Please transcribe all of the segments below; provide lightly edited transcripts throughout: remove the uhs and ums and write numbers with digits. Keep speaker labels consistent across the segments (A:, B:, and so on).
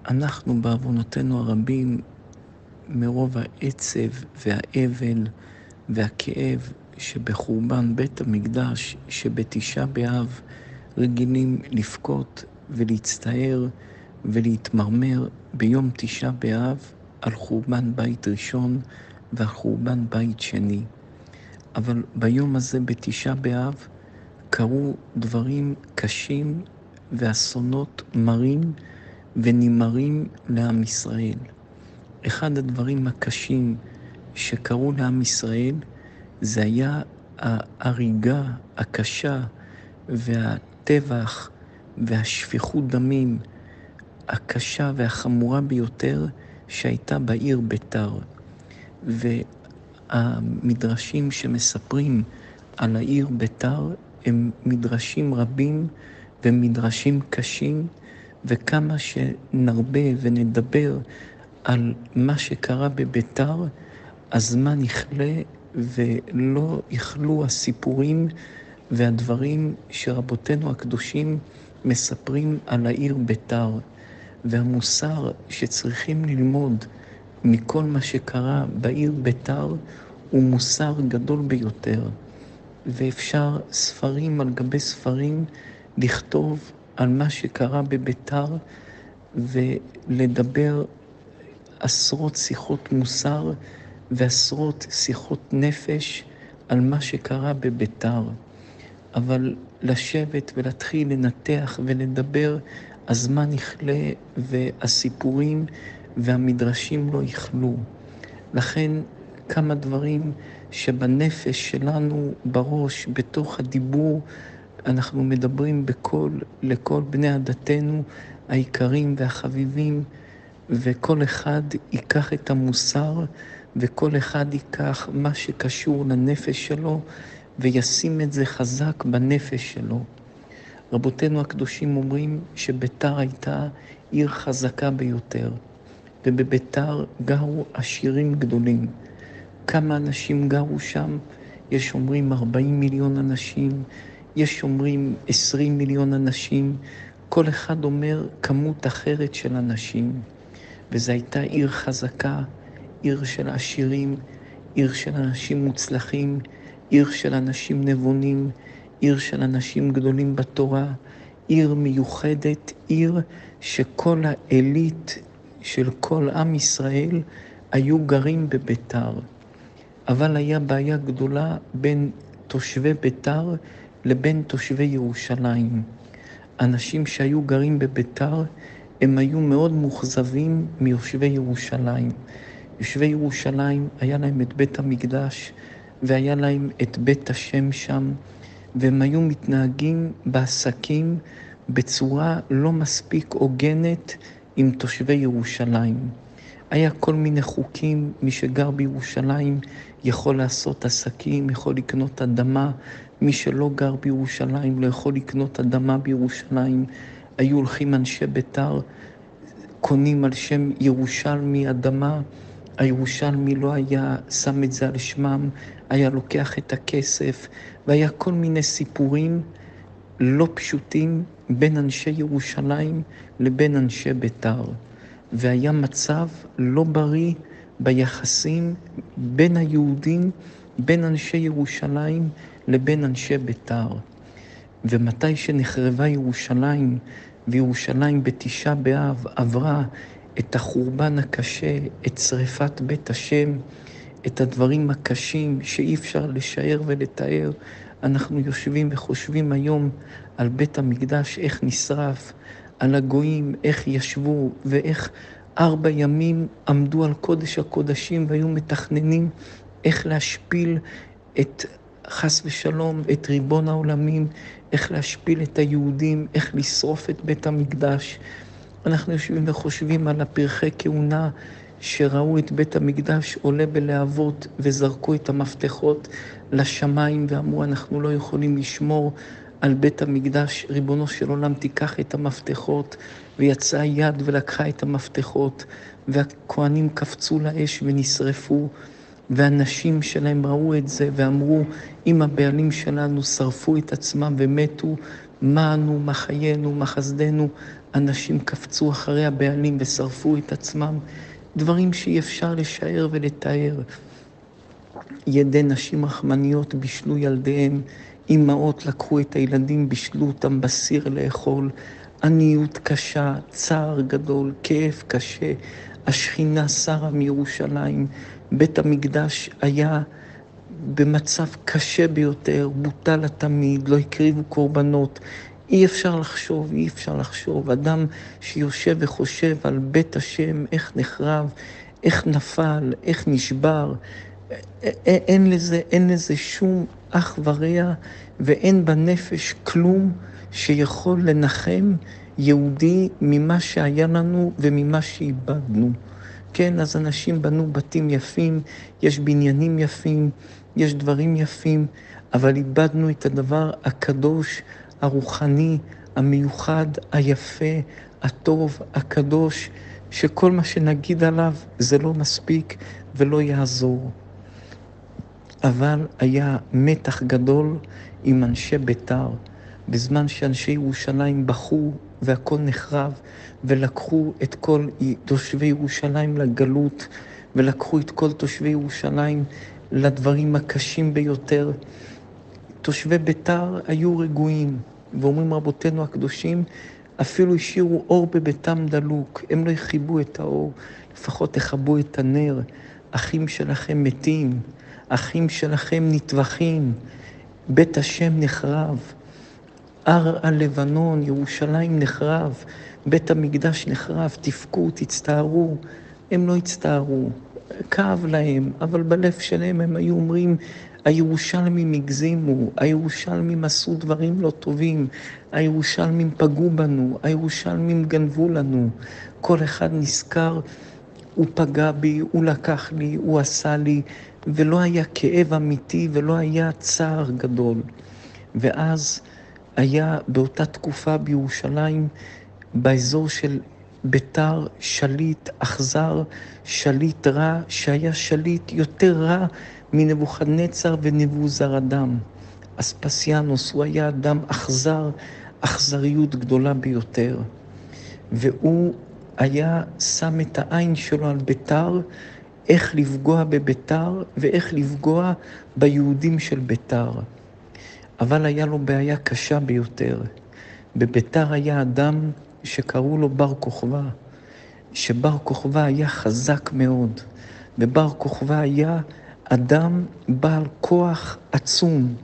A: אנחנו בעוונותינו הרבים, מרוב העצב והאבל והכאב שבחורבן בית המקדש, שבתשעה באב רגילים לבכות ולהצטער ולהתמרמר ביום תשעה באב על חורבן בית ראשון ועל חורבן בית שני. אבל ביום הזה בתשעה באב קרו דברים קשים ואסונות מרים ונמהרים לעם ישראל. אחד הדברים הקשים שקרו לעם ישראל זה היה ההריגה הקשה והטבח והשפיכות דמים הקשה והחמורה ביותר שהייתה בעיר ביתר. והמדרשים שמספרים על העיר ביתר הם מדרשים רבים ומדרשים קשים, וכמה שנרבה ונדבר על מה שקרה בביתר, הזמן יכלה ולא יכלו הסיפורים והדברים שרבותינו הקדושים מספרים על העיר ביתר. והמוסר שצריכים ללמוד מכל מה שקרה בעיר ביתר הוא מוסר גדול ביותר. ואפשר ספרים על גבי ספרים לכתוב על מה שקרה בביתר ולדבר עשרות שיחות מוסר ועשרות שיחות נפש על מה שקרה בביתר. אבל לשבת ולהתחיל לנתח ולדבר, הזמן יכלה והסיפורים והמדרשים לא יכלו. לכן כמה דברים שבנפש שלנו בראש, בתוך הדיבור, אנחנו מדברים בקול לכל בני עדתנו העיקרים והחביבים, וכל אחד ייקח את המוסר וכל אחד ייקח מה שקשור לנפש שלו וישים את זה חזק בנפש שלו. רבותינו הקדושים אומרים שביתר הייתה עיר חזקה ביותר, ובביתר גרו עשירים גדולים. כמה אנשים גרו שם? יש אומרים 40 מיליון אנשים, יש אומרים 20 מיליון אנשים, כל אחד אומר כמות אחרת של אנשים. וזו הייתה עיר חזקה, עיר של עשירים, עיר של אנשים מוצלחים, עיר של אנשים נבונים, עיר של אנשים גדולים בתורה, עיר מיוחדת, עיר שכל האליט של כל עם ישראל היו גרים בביתר. אבל היה בעיה גדולה בין תושבי ביתר לבין תושבי ירושלים. אנשים שהיו גרים בביתר הם היו מאוד מוחזבים מיושבי ירושלים. יושבי ירושלים היה להם את בית המקדש והיה להם את בית השם שם, והם היו מתנהגים בעסקים בצורה לא מספיק הוגנת עם תושבי ירושלים. היה כל מיני חוקים, מי שגר בירושלים יכול לעשות עסקים, יכול לקנות אדמה, מי שלא גר בירושלים לא יכול לקנות אדמה בירושלים. היו הולכים אנשי ביתר, קונים על שם ירושלמי אדמה, הירושלמי לא היה שם את זה על שמם, היה לוקח את הכסף, והיה כל מיני סיפורים לא פשוטים בין אנשי ירושלים לבין אנשי ביתר. והיה מצב לא בריא ביחסים בין היהודים, בין אנשי ירושלים לבין אנשי ביתר. ומתי שנחרבה ירושלים, וירושלים בתשעה באב עברה את החורבן הקשה, את שריפת בית השם, את הדברים הקשים שאי אפשר לשער ולתאר, אנחנו יושבים וחושבים היום על בית המקדש, איך נשרף, על הגויים, איך ישבו ואיך 4 ימים עמדו על קודש הקודשים והיו מתכננים איך להשפיל את חס ושלום את ריבון העולמים, איך להשפיל את היהודים, איך לשרוף את בית המקדש. אנחנו יושבים וחושבים על הפרחי כהונה שראו את בית המקדש עולה בלהבות וזרקו את המפתחות לשמיים ואמרו אנחנו לא יכולים לשמור על בית המקדש, ריבונו של עולם תיקח את המפתחות, ויצאה יד ולקחה את המפתחות, והכהנים קפצו לאש ונשרפו, והנשים שלהם ראו את זה ואמרו אם הבעלים שלנו שרפו את עצמם ומתו, מה אנו, מה חיינו, מה חסדנו. אנשים קפצו אחרי הבעלים ושרפו את עצמם. דברים שאי אפשר לשער ולתאר. ידי נשים רחמניות בישלו ילדיהם, אמהות לקחו את הילדים, בישלו אותם בסיר לאכול. עניות קשה, צער גדול, כאב קשה. השכינה שרה מירושלים. בית המקדש היה במצב קשה ביותר, בוטל לתמיד, לא הקריבו קורבנות. אי אפשר לחשוב. אדם שיושב וחושב על בית השם, איך נחרב, איך נפל, איך נשבר. אין לזה שום אח ורע, ואין בנפש כלום שיכול לנחם יהודי ממה שהיה לנו וממה שאיבדנו. כן, אז אנשים בנו בתים יפים, יש בניינים יפים, יש דברים יפים, אבל איבדנו את הדבר הקדוש, הרוחני, המיוחד, היפה, הטוב, הקדוש, שכל מה שנגיד עליו זה לא מספיק ולא יעזור. אבל היה מתח גדול עם אנשי ביתר, בזמן שאנשי ירושלים בחו והכל נחרב, ולקחו את כל תושבי ירושלים לגלות, ולקחו את כל תושבי ירושלים לדברים הקשים ביותר. תושבי ביתר היו רגועים, ואומרים רבותינו הקדושים, אפילו השאירו אור בביתם דלוק, הם לא יחיבו את האור, לפחות תחבו את הנר. אחים שלכם מתים, אחים שלכם נטבחים, בית השם נחרב, הר הלבנון, ירושלים נחרב, בית המקדש נחרב, תבכו, תצטערו. הם לא הצטערו, כאב להם, אבל בלב שלהם הם היו אומרים, הירושלמים הגזימו, הירושלמים עשו דברים לא טובים, הירושלמים פגעו בנו, הירושלמים גנבו לנו. כל אחד נזכר, הוא פגע בי, הוא לקח לי, הוא עשה לי, ולא היה כאב אמיתי ולא היה צער גדול. ואז היה באותה תקופה בירושלים, באזור של ביתר, שליט אכזר, שליט רע, שהיה שליט יותר רע מנבוכדנצר ונבוזראדם. אספסיאנוס, הוא היה אדם אכזר, אכזריות גדולה ביותר. והוא היה שם את העין שלו על ביתר, איך לפגוע בביתר ואיך לפגוע ביהודים של ביתר. אבל היה לו בעיה קשה ביותר. בביתר היה אדם שקראו לו בר כוכבא, שבר כוכבא היה חזק מאוד. ובר כוכבא היה אדם בעל כוח עצום,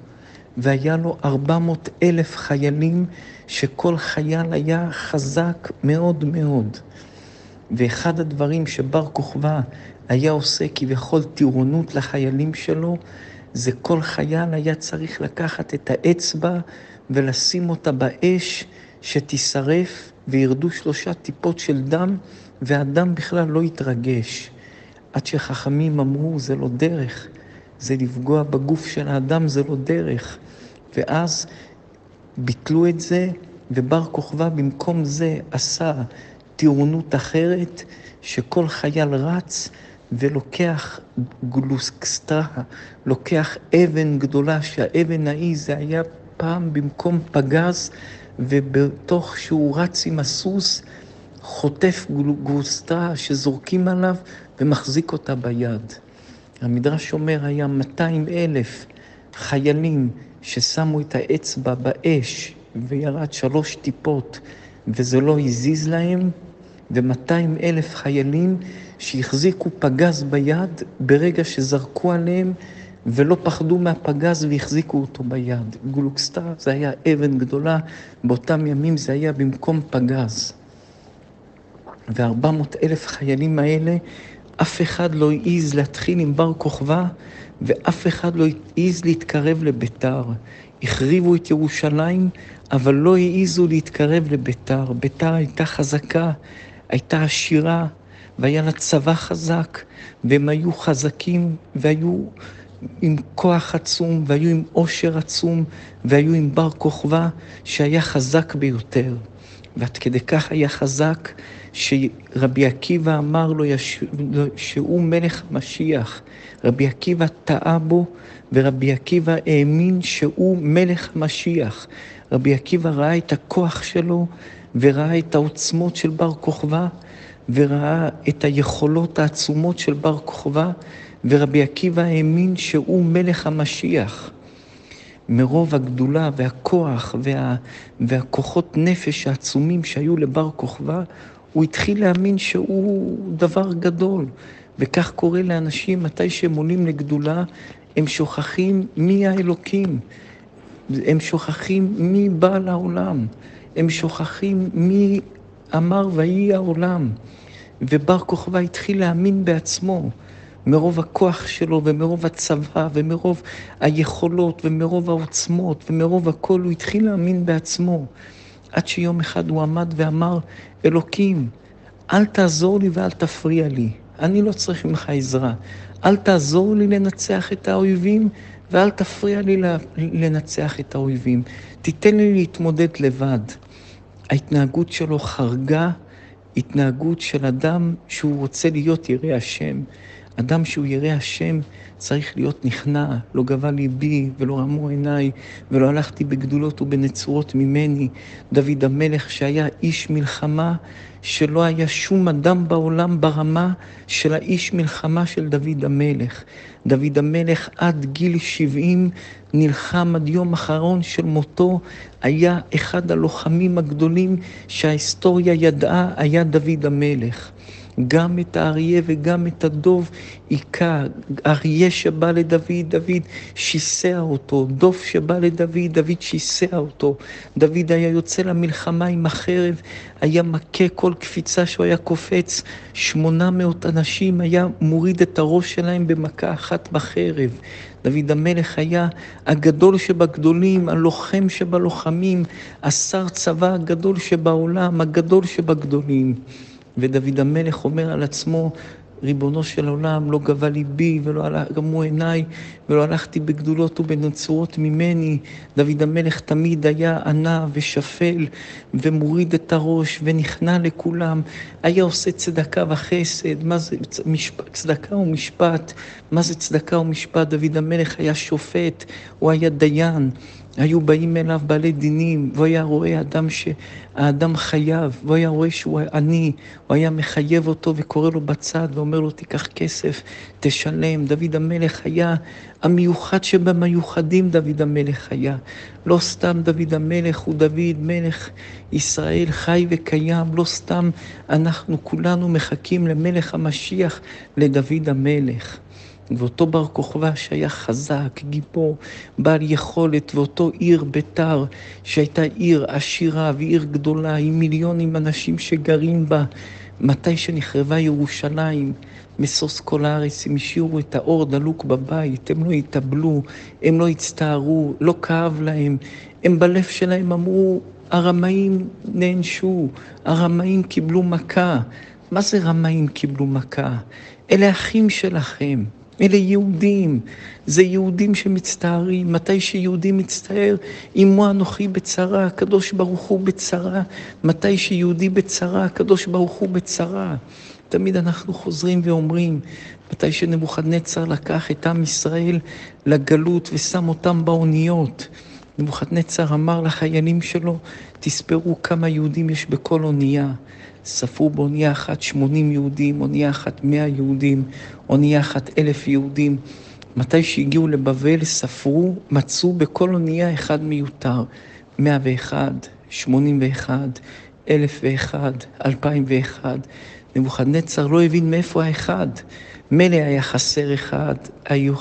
A: והיה לו 400,000 חיילים, שכל חייל היה חזק מאוד מאוד. ואחד הדברים שבר כוכבא היה עושה כביכול טירונות לחיילים שלו, זה כל חייל היה צריך לקחת את האצבע ולשים אותה באש שתישרף, וירדו 3 טיפות של דם, והדם בכלל לא יתרגש. עד שחכמים אמרו, זה לא דרך, זה לפגוע בגוף של האדם, זה לא דרך. ואז ביטלו את זה, ובר כוכבא במקום זה עשה טירונות אחרת, שכל חייל רץ ולוקח גלוסקסטרה, לוקח אבן גדולה, שהאבן ההיא זה היה פעם במקום פגז, ובתוך שהוא רץ עם הסוס, חוטף גלוסקסטרה שזורקים עליו ומחזיק אותה ביד. המדרש אומר, היה 200,000 חיילים ששמו את האצבע באש וירד 3 טיפות וזה לא הזיז להם, ו200,000 חיילים שהחזיקו פגז ביד ברגע שזרקו עליהם ולא פחדו מהפגז והחזיקו אותו ביד. גלוקסטרה זה היה אבן גדולה, באותם ימים זה היה במקום פגז. ו400,000 חיילים האלה, אף אחד לא העז להתחיל עם בר כוכבא, ואף אחד לא העז להתקרב לביתר. החריבו את ירושלים, אבל לא העזו להתקרב לביתר. ביתר הייתה חזקה, הייתה עשירה, והיה לה צבא חזק, והם היו חזקים, והיו עם כוח עצום, והיו עם עושר עצום, והיו עם בר כוכבא שהיה חזק ביותר. ועד כדי כך היה חזק, שרבי עקיבא אמר לו שהוא מלך המשיח. רבי עקיבא טעה בו, ורבי עקיבא האמין שהוא מלך המשיח. רבי עקיבא ראה את הכוח שלו, וראה את העוצמות של בר כוכבא, וראה את היכולות העצומות של בר כוכבא, ורבי עקיבא האמין שהוא מלך המשיח. מרוב הגדולה והכוח והכוחות נפש העצומים שהיו לבר כוכבא, הוא התחיל להאמין שהוא דבר גדול. וכך קורה לאנשים, מתי שהם עולים לגדולה, הם שוכחים מי האלוקים. הם שוכחים מי בא לעולם. הם שוכחים מי אמר ויהי העולם. ובר כוכבא התחיל להאמין בעצמו. מרוב הכוח שלו ומרוב הצבא ומרוב היכולות ומרוב העוצמות ומרוב הכל, הוא התחיל להאמין בעצמו. עד שיום אחד הוא עמד ואמר, אלוקים, אל תעזור לי ואל תפריע לי. אני לא צריך ממך עזרה. אל תעזור לי לנצח את האויבים ואל תפריע לי לנצח את האויבים. תיתן לי להתמודד לבד. ההתנהגות שלו חרגה, התנהגות של אדם שהוא רוצה להיות ירא השם. אדם שהוא ירא השם צריך להיות נכנע, לא גבה ליבי ולא רמו עיניי ולא הלכתי בגדולות ובנצורות ממני. דוד המלך שהיה איש מלחמה, שלא היה שום אדם בעולם ברמה של האיש מלחמה של דוד המלך. דוד המלך עד גיל 70 נלחם עד יום אחרון של מותו, היה אחד הלוחמים הגדולים שההיסטוריה ידעה, היה דוד המלך. גם את האריה וגם את הדוב עיקה. אריה שבא לדוד, דוד שיסע אותו. דוב שבא לדוד, דוד שיסע אותו. דוד היה יוצא למלחמה עם החרב, היה מכה כל קפיצה שהוא היה קופץ. 800 אנשים היה מוריד את הראש שלהם במכה אחת בחרב. דוד המלך היה הגדול שבגדולים, הלוחם שבלוחמים, השר צבא הגדול שבעולם, הגדול שבגדולים. ודוד המלך אומר על עצמו, ריבונו של עולם, לא גבה ליבי ולא גמו עיניי ולא הלכתי בגדולות ובנצורות ממני. דוד המלך תמיד היה ענה ושפל ומוריד את הראש ונכנע לכולם. היה עושה צדקה וחסד. מה זה צדקה ומשפט? מה זה צדקה ומשפט? דוד המלך היה שופט, הוא היה דיין. היו באים אליו בעלי דינים, והוא היה רואה האדם חייב, והוא היה רואה שהוא עני, הוא היה מחייב אותו וקורא לו בצד ואומר לו תיקח כסף, תשלם. דוד המלך היה המיוחד שבמיוחדים, דוד המלך היה. לא סתם דוד המלך הוא דוד מלך ישראל חי וקיים, לא סתם אנחנו כולנו מחכים למלך המשיח, לדוד המלך. ואותו בר כוכבא שהיה חזק, גיבור, בעל יכולת, ואותו עיר ביתר שהייתה עיר עשירה ועיר גדולה עם מיליונים אנשים שגרים בה, מתי שנחרבה ירושלים, משוש כל הארץ, הם השאירו את האור דלוק בבית, הם לא התאבלו, הם לא הצטערו, לא כאב להם, הם בלב שלהם אמרו, הרמאים נענשו, הרמאים קיבלו מכה. מה זה רמאים קיבלו מכה? אלה אחים שלכם. אלה יהודים, זה יהודים שמצטערים. מתי שיהודי מצטער, עמו אנוכי בצרה, הקדוש ברוך הוא בצרה. מתי שיהודי בצרה, הקדוש ברוך הוא בצרה. תמיד אנחנו חוזרים ואומרים, מתי שנבוכדנצר לקח את עם ישראל לגלות ושם אותם באוניות, נבוכדנצר אמר לחיילים שלו, תספרו כמה יהודים יש בכל אונייה. ספרו באונייה אחת 80 יהודים, אונייה אחת 100 יהודים, אונייה אחת 1,000 יהודים. מתי שהגיעו לבבל ספרו, מצאו בכל אונייה אחד מיותר. 101, 81, 1,001, 2,001. נבוכדנצר לא הבין מאיפה האחד. מלא היה חסר אחד, היו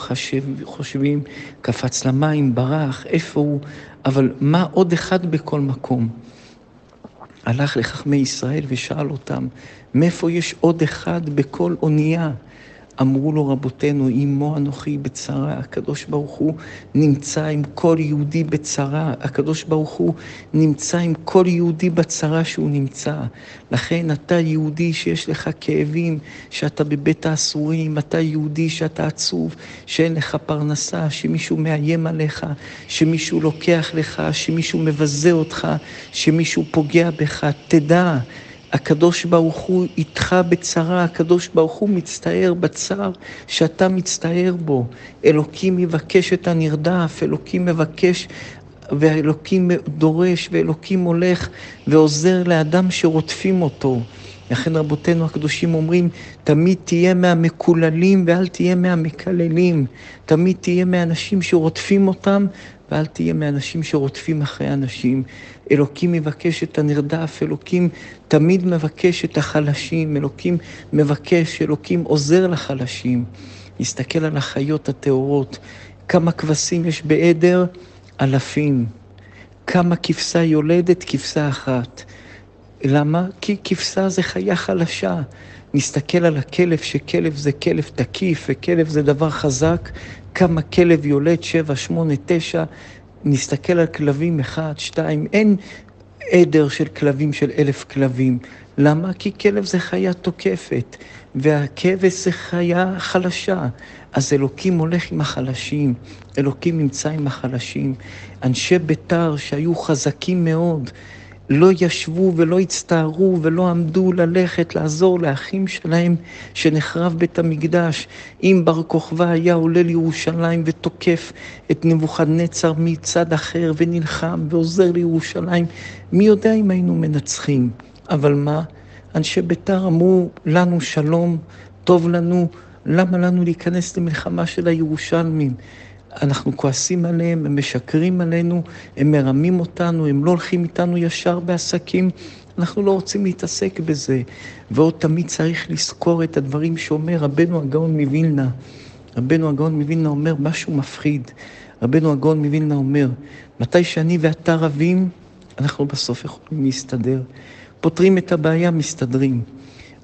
A: חושבים, קפץ למים, ברח, איפה הוא? אבל מה עוד אחד בכל מקום? הלך לחכמי ישראל ושאל אותם, מאיפה יש עוד אחד בכל אונייה? אמרו לו רבותינו, עמו אנוכי בצרה, הקדוש ברוך הוא נמצא עם כל יהודי בצרה, הקדוש ברוך הוא נמצא עם כל יהודי בצרה שהוא נמצא. לכן אתה יהודי שיש לך כאבים, שאתה בבית האסורים, אתה יהודי שאתה עצוב, שאין לך פרנסה, שמישהו מאיים עליך, שמישהו לוקח לך, שמישהו מבזה אותך, שמישהו פוגע בך, תדע, הקדוש ברוך הוא איתך בצרה, הקדוש ברוך הוא מצטער בצער שאתה מצטער בו. אלוקים מבקש את הנרדף, אלוקים מבקש ואלוקים דורש, ואלוקים הולך ועוזר לאדם שרודפים אותו. לכן רבותינו הקדושים אומרים, תמיד תהיה מהמקוללים ואל תהיה מהמקללים. תמיד תהיה מאנשים שרודפים אותם, ואל תהיה מאנשים שרודפים אחרי אנשים. אלוקים מבקש את הנרדף, אלוקים תמיד מבקש את החלשים, אלוקים מבקש, אלוקים עוזר לחלשים. נסתכל על החיות הטהורות, כמה כבשים יש בעדר? אלפים. כמה כבשה יולדת? כבשה אחת. למה? כי כבשה זה חיה חלשה. נסתכל על הכלב, שכלב זה כלב תקיף, וכלב זה דבר חזק. כמה כלב יולד? 7, 8, 9. נסתכל על כלבים 1, 2. אין עדר של כלבים של 1,000 כלבים. למה? כי כלב זה חיה תוקפת, והכבש זה חיה חלשה. אז אלוקים הולך עם החלשים, אלוקים נמצא עם החלשים. אנשי ביתר שהיו חזקים מאוד, לא ישבו ולא הצטערו ולא עמדו ללכת לעזור לאחים שלהם שנחרב בית המקדש. אם בר כוכבא היה עולה לירושלים ותוקף את נבוכדנצר מצד אחר ונלחם ועוזר לירושלים, מי יודע אם היינו מנצחים. אבל מה? אנשי ביתר אמרו לנו שלום, טוב לנו, למה לנו להיכנס למלחמה של הירושלמים? אנחנו כועסים עליהם, הם משקרים עלינו, הם מרמים אותנו, הם לא הולכים איתנו ישר בעסקים, אנחנו לא רוצים להתעסק בזה. ועוד תמיד צריך לזכור את הדברים שאומר רבנו הגאון מווילנה. רבנו הגאון מווילנה אומר משהו מפחיד. רבנו הגאון מווילנה אומר, מתי שאני ואתה רבים, אנחנו בסוף יכולים להסתדר. פותרים את הבעיה, מסתדרים.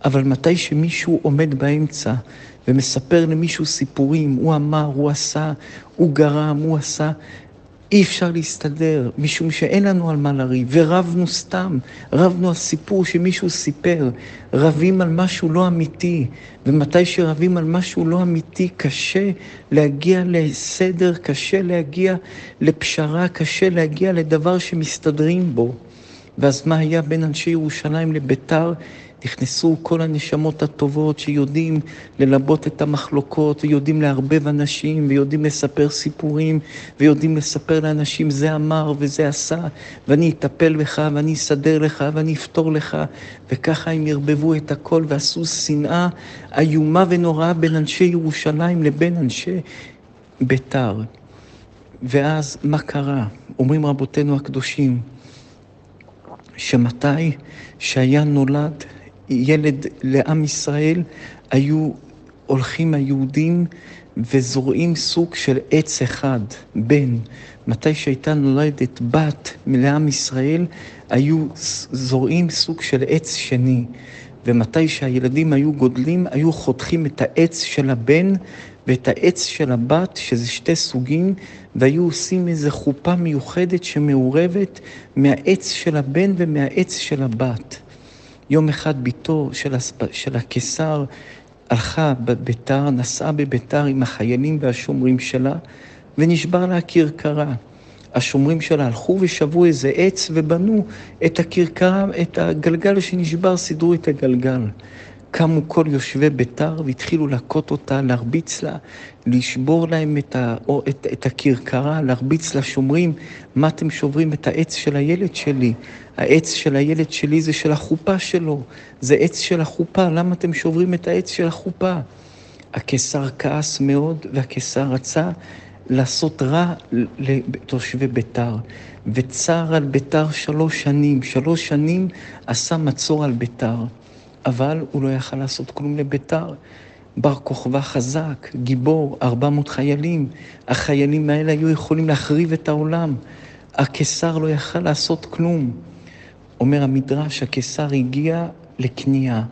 A: אבל מתי שמישהו עומד באמצע ומספר למישהו סיפורים, הוא אמר, הוא עשה, הוא גרם, הוא עשה, אי אפשר להסתדר, משום שאין לנו על מה לריב, ורבנו סתם, רבנו על סיפור שמישהו סיפר, רבים על משהו לא אמיתי, ומתי שרבים על משהו לא אמיתי, קשה להגיע לסדר, קשה להגיע לפשרה, קשה להגיע לדבר שמסתדרים בו. ואז מה היה בין אנשי ירושלים לביתר? נכנסו כל הנשמות הטובות שיודעים ללבות את המחלוקות, ויודעים להרבב אנשים, ויודעים לספר סיפורים, ויודעים לספר לאנשים זה אמר וזה עשה, ואני אטפל בך, ואני אסדר לך, ואני אפתור לך. וככה הם ירבבו את הכל, ועשו שנאה איומה ונוראה בין אנשי ירושלים לבין אנשי ביתר. ואז מה קרה? אומרים רבותינו הקדושים, שמתי שהיה נולד ילד לעם ישראל, היו הולכים היהודים וזורעים סוג של עץ אחד, בן. מתי שהייתה נולדת בת לעם ישראל, היו זורעים סוג של עץ שני. ומתי שהילדים היו גודלים, היו חותכים את העץ של הבן ואת העץ של הבת, שזה שתי סוגים, והיו עושים איזו חופה מיוחדת שמעורבת מהעץ של הבן ומהעץ של הבת. יום אחד ביתו של הקיסר הלכה בביתר, נסעה בביתר עם החיילים והשומרים שלה, ונשבר לה הכרכרה. השומרים שלה הלכו ושבו איזה עץ ובנו את הכרכרה, את הגלגל שנשבר, סידרו את הגלגל. קמו כל יושבי ביתר והתחילו להכות אותה, להרביץ לה, לשבור להם את הכרכרה, להרביץ לשומרים. מה אתם שוברים? את העץ של הילד שלי. העץ של הילד שלי זה של החופה שלו. זה עץ של החופה, למה אתם שוברים את העץ של החופה? הקיסר כעס מאוד, והקיסר רצה לעשות רע לתושבי ביתר. וצר על ביתר 3 שנים. 3 שנים עשה מצור על ביתר. אבל הוא לא יכל לעשות כלום לביתר. בר כוכבא חזק, גיבור, 400 חיילים. החיילים האלה היו יכולים להחריב את העולם. הקיסר לא יכל לעשות כלום. אומר המדרש, הקיסר הגיע לקנייה.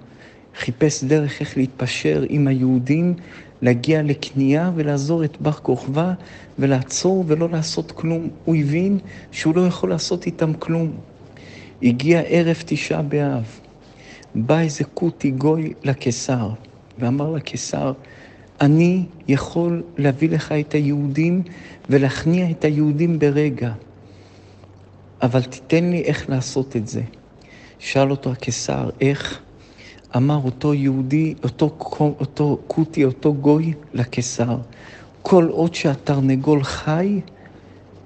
A: חיפש דרך איך להתפשר עם היהודים, להגיע לקנייה ולעזור את בר כוכבא ולעצור ולא לעשות כלום. הוא הבין שהוא לא יכול לעשות איתם כלום. הגיע ערב 9 באב. בא איזה קוטי גוי לקיסר, ואמר לקיסר, אני יכול להביא לך את היהודים ולהכניע את היהודים ברגע, אבל תיתן לי איך לעשות את זה. שאל אותו הקיסר, איך? אמר אותו יהודי, אותו קוטי, אותו גוי לקיסר, כל עוד שהתרנגול חי,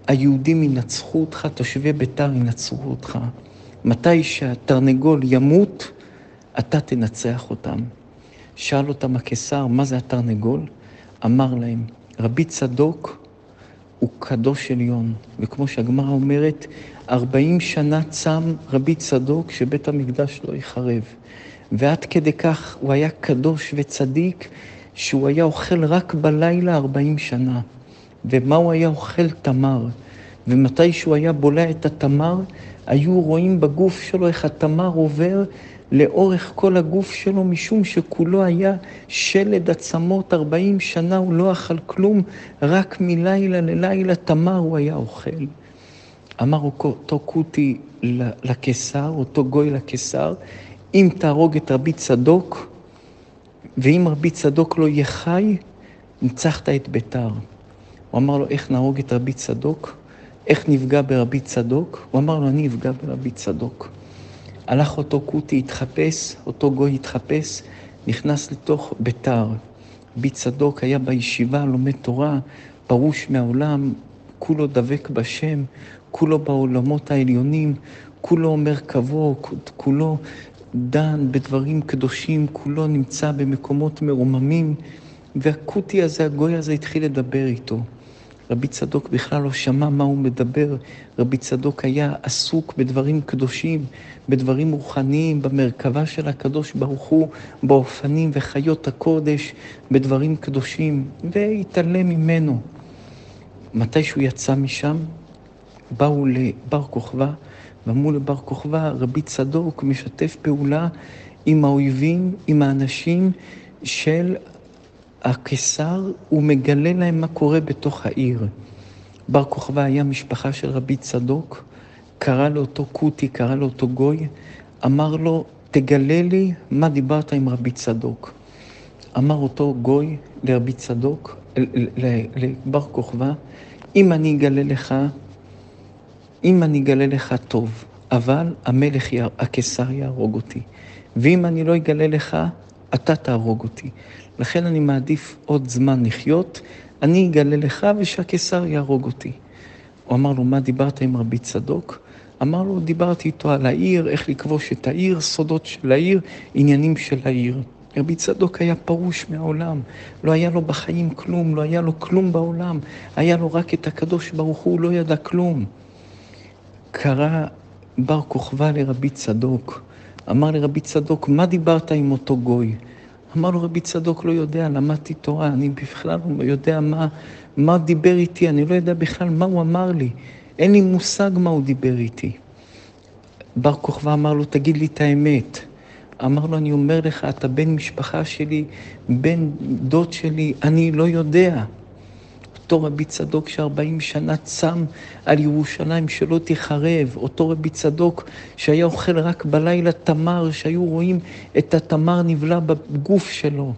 A: היהודים ינצחו אותך, תושבי ביתר ינצחו אותך. מתי שהתרנגול ימות, אתה תנצח אותם. שאל אותם הקיסר, מה זה התרנגול? אמר להם, רבי צדוק הוא קדוש עליון, וכמו שהגמרא אומרת, 40 שנה צם רבי צדוק שבית המקדש לא יחרב. ועד כדי כך הוא היה קדוש וצדיק, שהוא היה אוכל רק בלילה 40 שנה. ומה הוא היה אוכל? תמר. ומתי שהוא היה בולע את התמר, היו רואים בגוף שלו איך התמר עובר לאורך כל הגוף שלו, משום שכולו היה שלד עצמות, 40 שנה הוא לא אכל כלום, רק מלילה ללילה תמר הוא היה אוכל. אמר אותו קוטי לקיסר, אותו גוי לקיסר, אם תהרוג את רבי צדוק, ואם רבי צדוק לא יהיה חי, ניצחת את ביתר. הוא אמר לו, איך נהרוג את רבי צדוק? איך נפגע ברבי צדוק? הוא אמר לו, אני אפגע ברבי צדוק. הלך אותו קוטי, התחפש, אותו גוי התחפש, נכנס לתוך ביתר. רבי צדוק היה בישיבה, לומד תורה, פרוש מהעולם, כולו דבק בשם, כולו בעולמות העליונים, כולו אומר קבו, כולו דן בדברים קדושים, כולו נמצא במקומות מרוממים, והקוטי הזה, הגוי הזה, התחיל לדבר איתו. רבי צדוק בכלל לא שמע מה הוא מדבר. רבי צדוק היה עסוק בדברים קדושים, בדברים רוחניים, במרכבה של הקדוש ברוך הוא, באופנים וחיות הקודש, בדברים קדושים, והתעלם ממנו. מתי שהוא יצא משם, באו לבר כוכבא, ואמרו לבר כוכבא, רבי צדוק משתף פעולה עם האויבים, עם האנשים של הקיסר, הוא מגלה להם מה קורה בתוך העיר. בר כוכבא היה משפחה של רבי צדוק, קרא לאותו קוטי, קרא לאותו גוי, אמר לו, תגלה לי מה דיברת עם רבי צדוק. אמר אותו גוי לרבי צדוק, לבר כוכבא, אם אני אגלה לך טוב, אבל המלך, הקיסר יהרוג אותי. ואם אני לא אגלה לך, אתה תהרוג אותי. לכן אני מעדיף עוד זמן לחיות, אני אגלה לך ושהקיסר יהרוג אותי. הוא אמר לו, מה דיברת עם רבי צדוק? אמר לו, דיברתי איתו על העיר, איך לכבוש את העיר, סודות של העיר, עניינים של העיר. רבי צדוק היה פרוש מהעולם, לא היה לו בחיים כלום, לא היה לו כלום בעולם, היה לו רק את הקדוש ברוך הוא, לא ידע כלום. קרא בר כוכבא לרבי צדוק, אמר לרבי צדוק, מה דיברת עם אותו גוי? אמר לו, רבי צדוק לא יודע, למדתי תורה, אני בכלל לא יודע מה דיבר איתי, אני לא יודע בכלל מה הוא אמר לי, אין לי מושג מה הוא דיבר איתי. בר כוכבא אמר לו, תגיד לי את האמת. אמר לו, אני אומר לך, אתה בן משפחה שלי, בן דוד שלי, אני לא יודע. אותו רבי צדוק ש40 שנה צם על ירושלים שלא תחרב, אותו רבי צדוק שהיה אוכל רק בלילה תמר, שהיו רואים את התמר נבלע בגוף שלו.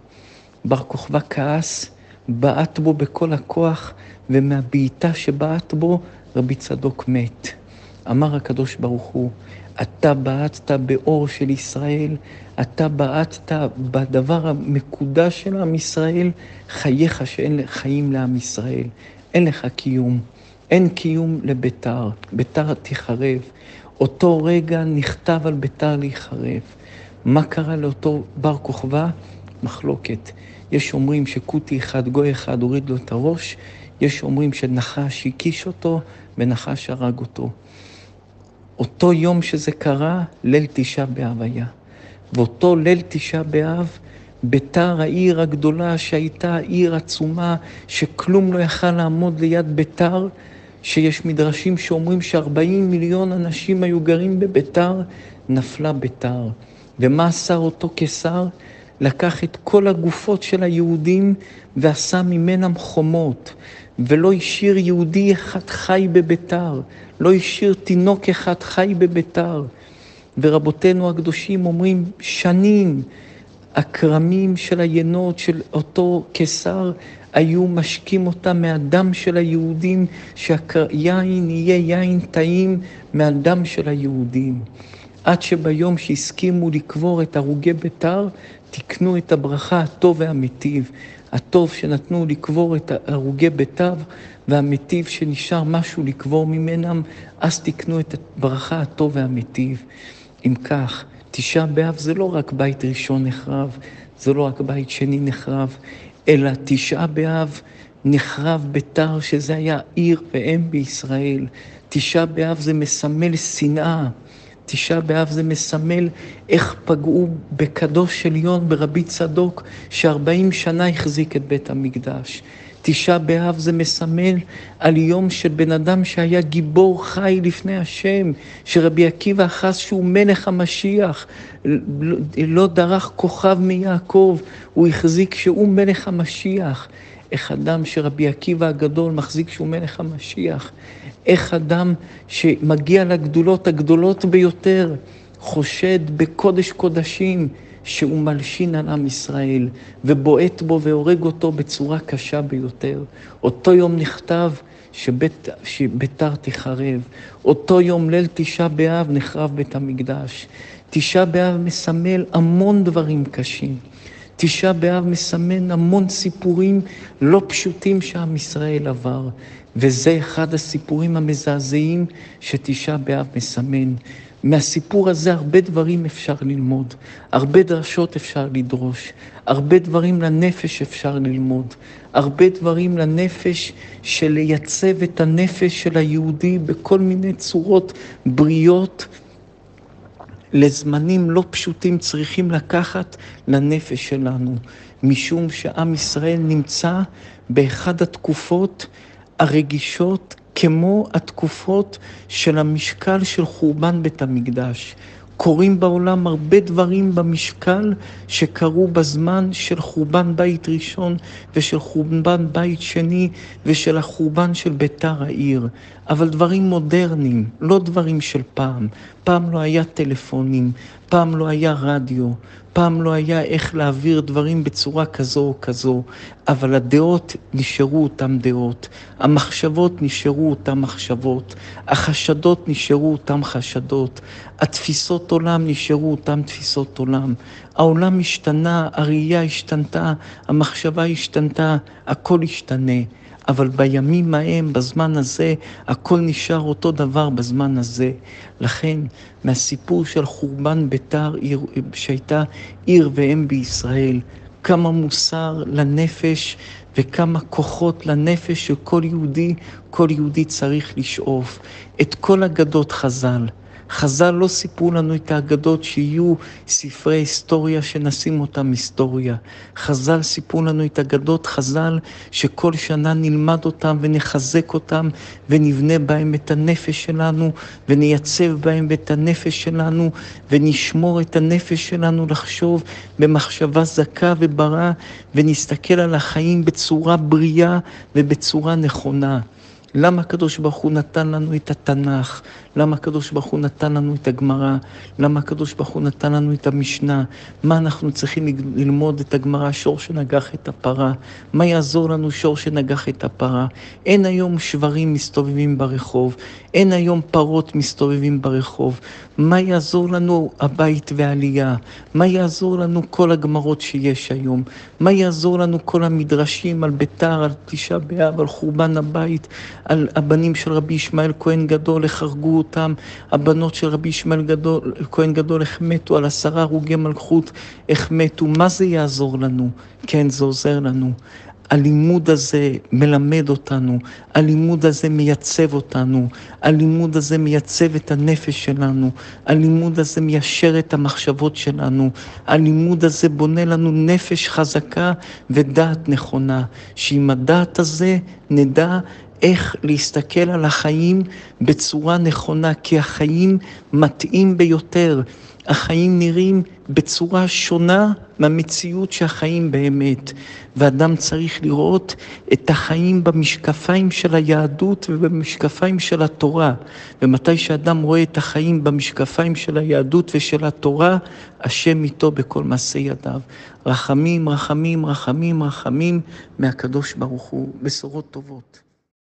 A: בר כוכבא כעס, בעט בו בכל הכוח, ומהבעיטה שבעט בו רבי צדוק מת. אמר הקדוש ברוך הוא, אתה בעטת באור של ישראל, אתה בעטת בדבר המקודש של עם ישראל, חייך שאין חיים לעם ישראל, אין לך קיום, אין קיום לביתר, ביתר תחרב. אותו רגע נכתב על ביתר להיחרב. מה קרה לאותו בר כוכבא? מחלוקת. יש אומרים שקוטי אחד, גוי אחד, הוריד לו את הראש, יש אומרים שנחש הקיש אותו ונחש הרג אותו. אותו יום שזה קרה, ליל תשעה באב היה. ואותו ליל תשעה באב, ביתר, העיר הגדולה שהייתה עיר עצומה, שכלום לא יכל לעמוד ליד ביתר, שיש מדרשים שאומרים ש40 מיליון אנשים היו גרים בביתר, נפלה ביתר. ומה עשה אותו קיסר? לקח את כל הגופות של היהודים ועשה ממנם חומות, ולא השאיר יהודי אחד חי בביתר, לא השאיר תינוק אחד חי בביתר. ורבותינו הקדושים אומרים, שנים הכרמים של היינות של אותו קיסר היו משקים אותם מהדם של היהודים, שהיין יהיה יין טעים מהדם של היהודים. עד שביום שהסכימו לקבור את הרוגי ביתר, תקנו את הברכה הטוב והמיטיב. הטוב שנתנו לקבור את הרוגי ביתיו, והמטיב שנשאר משהו לקבור ממנם, אז תקנו את הברכה הטוב והמטיב. אם כך, תשעה באב זה לא רק בית ראשון נחרב, זה לא רק בית שני נחרב, אלא תשעה באב נחרב ביתר, שזה היה עיר ואם בישראל. תשעה באב זה מסמל שנאה. תשעה באב זה מסמל איך פגעו בקדוש עליון ברבי צדוק, ש40 שנה החזיק את בית המקדש. תשעה באב זה מסמל על יום של בן אדם שהיה גיבור חי לפני השם, שרבי עקיבא אחז שהוא מלך המשיח, לא דרך כוכב מיעקב, הוא החזיק שהוא מלך המשיח. איך אדם שרבי עקיבא הגדול מחזיק שהוא מלך המשיח, איך אדם שמגיע לגדולות הגדולות ביותר, חושד בקודש קודשים, שהוא מלשין על עם ישראל, ובועט בו והורג אותו בצורה קשה ביותר. אותו יום נכתב שביתר תחרב. אותו יום ליל תשעה באב נחרב בית המקדש. תשעה באב מסמל המון דברים קשים. תשעה באב מסמן המון סיפורים לא פשוטים שעם ישראל עבר. וזה אחד הסיפורים המזעזעים שתשעה באב מסמן. מהסיפור הזה הרבה דברים אפשר ללמוד, הרבה דרשות אפשר לדרוש, הרבה דברים לנפש אפשר ללמוד, הרבה דברים לנפש של לייצב את הנפש של היהודי בכל מיני צורות בריאות, לזמנים לא פשוטים צריכים לקחת לנפש שלנו, משום שעם ישראל נמצא באחד התקופות הרגישות, כמו התקופות של המשקל של חורבן בית המקדש. קורים בעולם הרבה דברים במשקל שקרו בזמן של חורבן בית ראשון ושל חורבן בית שני ושל החורבן של ביתר העיר. אבל דברים מודרניים, לא דברים של פעם. פעם לא היה טלפונים, פעם לא היה רדיו, פעם לא היה איך להעביר דברים בצורה כזו או כזו, אבל הדעות נשארו אותם דעות, המחשבות נשארו אותם מחשבות, החשדות נשארו אותם חשדות, התפיסות עולם נשארו אותם תפיסות עולם. העולם השתנה, הראייה השתנתה, המחשבה השתנתה, הכל השתנה. אבל בימים ההם, בזמן הזה, הכל נשאר אותו דבר בזמן הזה. לכן, מהסיפור של חורבן ביתר, שהייתה עיר ואם בישראל, כמה מוסר לנפש וכמה כוחות לנפש שכל יהודי צריך לשאוף. את כל אגדות חז"ל. חז"ל לא סיפרו לנו את האגדות שיהיו ספרי היסטוריה שנשים אותם היסטוריה. חז"ל סיפרו לנו את אגדות חז"ל שכל שנה נלמד אותם ונחזק אותם ונבנה בהם את הנפש שלנו ונייצב בהם את הנפש שלנו ונשמור את הנפש שלנו לחשוב במחשבה זכה וברה ונסתכל על החיים בצורה בריאה ובצורה נכונה. למה הקדוש ברוך הוא נתן לנו את התנ"ך? למה הקדוש ברוך הוא נתן לנו את הגמרא? למה הקדוש ברוך הוא נתן לנו את המשנה? מה אנחנו צריכים ללמוד את הגמרא? שור שנגח את הפרה. מה יעזור לנו שור שנגח את הפרה? אין היום שברים מסתובבים ברחוב. אין היום פרות מסתובבים ברחוב. מה יעזור לנו הבית והעלייה? מה יעזור לנו כל הגמרות שיש היום? מה יעזור לנו כל המדרשים על ביתר, על תשעה באב, על חורבן הבית, על הבנים של רבי ישמעאל כהן גדול, איך הרגו אותם, הבנות של רבי ישמעאל כהן גדול, איך מתו, על 10 הרוגי מלכות, איך מתו, מה זה יעזור לנו? כן, זה עוזר לנו. הלימוד הזה מלמד אותנו, הלימוד הזה מייצב אותנו, הלימוד הזה מייצב את הנפש שלנו, הלימוד הזה מיישר את המחשבות שלנו, הלימוד הזה בונה לנו נפש חזקה ודעת נכונה, שעם הדעת הזה נדע איך להסתכל על החיים בצורה נכונה, כי החיים מתאים ביותר. החיים נראים בצורה שונה מהמציאות שהחיים באמת. ואדם צריך לראות את החיים במשקפיים של היהדות ובמשקפיים של התורה. ומתי שאדם רואה את החיים במשקפיים של היהדות ושל התורה, השם איתו בכל מעשה ידיו. רחמים, רחמים, רחמים, רחמים מהקדוש ברוך הוא. בשורות טובות.